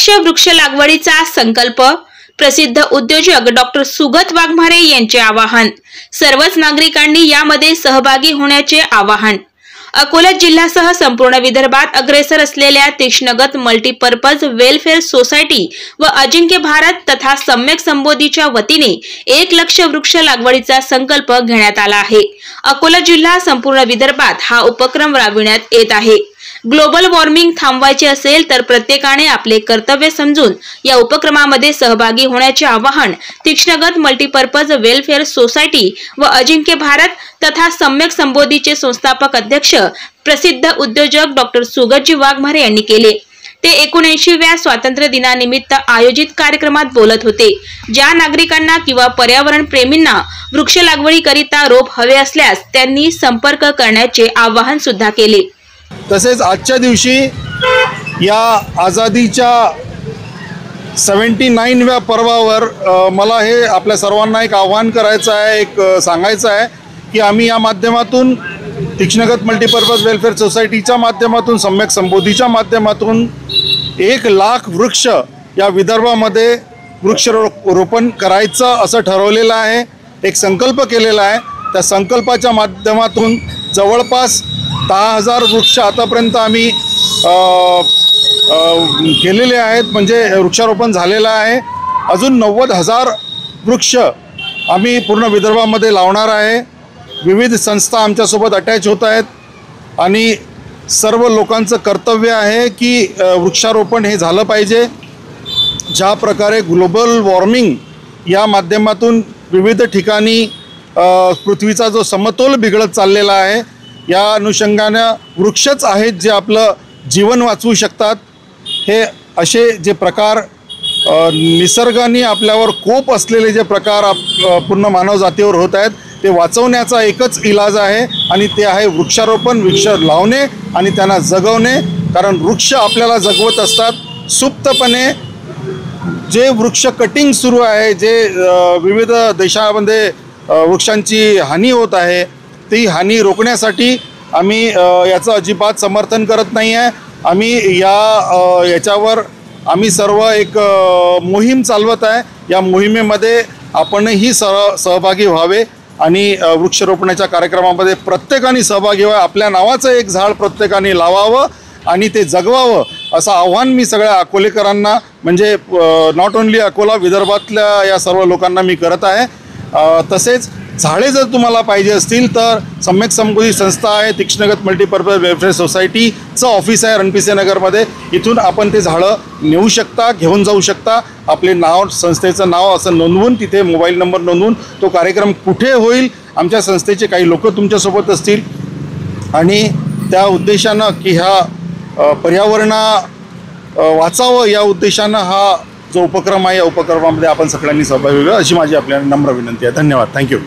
लक्ष वृक्ष लागवडीचा संकल्प। प्रसिद्ध उद्योजक डॉक्टर सुगत वाघमारे यांचे आवाहन। सर्वच नागरिकांनी यामध्ये सहभागी होण्याचे आवाहन। अकोला जिल्ह्यासह संपूर्ण विदर्भात अग्रेसर असलेल्या तीक्ष्णगत मल्टीपर्पज वेलफेअर सोसायटी व अजिंक्य भारत तथा सम्यक संबोधीच्या वतीने 1 लक्ष वृक्ष लागवडीचा संकल्प घेण्यात आला आहे। अकोला जिल्हा संपूर्ण विदर्भात हा उपक्रम राबविण्यात येत आहे। ग्लोबल वॉर्मिंग थांबवायचे असेल तर प्रत्येकाने आपले कर्तव्य समजून या उपक्रमामध्ये सहभागी होण्याचे आवाहन तीक्ष्णगत मल्टीपर्पज वेलफेअर सोसायटी व अजिंक्य भारत तथा सम्यक संबोधीचे संस्थापक अध्यक्ष प्रसिद्ध उद्योजक डॉक्टर सुगतजी वाघमारे यांनी केले। ते 79व्या स्वातंत्र्य दिनानिमित्त आयोजित कार्यक्रमात बोलत होते। ज्या नागरिकांना किंवा पर्यावरण प्रेमींना वृक्ष लागवडीकरिता रोप हवे असल्यास त्यांनी संपर्क करण्याचे आवाहन सुद्धा केले। तसेच आजच्या दिवशी या आझादीच्या 79व्या पर्वावर मला हे आपल्या सर्वांना एक आवाहन करायचं आहे, एक सांगायचं आहे की आम्ही या माध्यमातून तीक्ष्णगत मल्टीपर्पज वेलफेअर सोसायटीच्या माध्यमातून सम्यक संबोधीच्या माध्यमातून 1 लाख वृक्ष या विदर्भामध्ये वृक्षारोपण करायचं असं ठरवलेलं आहे, एक संकल्प केलेला आहे। त्या संकल्पाच्या माध्यमातून जवळपास 10,000 वृक्ष आतापर्यंत आम्ही केलेले आहेत, म्हणजे वृक्षारोपण झालेलं आहे। अजून 90,000 वृक्ष आम्ही पूर्ण विदर्भामध्ये लावणार आहे। विविध संस्था आमच्यासोबत अटॅच होत आहेत आणि सर्व लोकांचं कर्तव्य आहे की वृक्षारोपण हे झालं पाहिजे। ज्या प्रकारे ग्लोबल वॉर्मिंग या माध्यमातून विविध ठिकाणी पृथ्वीचा जो समतोल बिघडत चाललेला आहे, या अनुषंगाने वृक्षच आहेत जे आपलं जीवन वाचवू शकतात। हे असे जे प्रकार निसर्गाने आपल्यावर कोप असलेले जे प्रकार पूर्ण मानव जातीवर होत आहेत ते वाचवण्याचा एकच इलाज आहे आणि ते आहे वृक्षारोपण, वृक्ष लावणे आणि त्यांना जगवणे। कारण वृक्ष आपल्याला जगवत असतात। सुप्तपणे जे वृक्ष कटिंग सुरू आहे, जे विविध देशांमध्ये वृक्षांची हानी होत आहे, ती हानी रोखण्यासाठी आम्ही याचं अजिबात समर्थन करत नाही आहे। आम्ही याच्यावर आम्ही सर्व एक मोहीम चालवत आहे। या मोहिमेमध्ये आपणही सहभागी व्हावे आणि वृक्षारोपणाच्या कार्यक्रमामध्ये प्रत्येकाने सहभागी व्हावे। आपल्या नावाचं एक झाड प्रत्येकाने लावावं आणि ते जगवावं असं आव्हान मी सगळ्या अकोलेकरांना, म्हणजे नॉट ओन्ली अकोला, विदर्भातल्या या सर्व लोकांना मी करत आहे। तसेच झाडे जर तुम्हाला पाहिजे असतील तर सम्यक संबोधी संस्था आहे, तीक्ष्णगत मल्टीपर्पज वेलफेअर सोसायटीचं ऑफिस आहे रणपिसे नगरमध्ये। इथून आपण ते झाडं नेऊ शकता, घेऊन जाऊ शकता। आपले नाव, संस्थेचं नाव असं नोंदवून, तिथे मोबाईल नंबर नोंदवून तो कार्यक्रम कुठे होईल, आमच्या संस्थेचे काही लोक तुमच्यासोबत असतील आणि त्या उद्देशानं की ह्या पर्यावरणा वाचावं या उद्देशानं हा जो उपक्रम आहे, या उपक्रमामध्ये आपण सगळ्यांनी सहभागी व्हावे अशी माझी आपल्याला नम्र विनंती आहे। धन्यवाद। थँक्यू।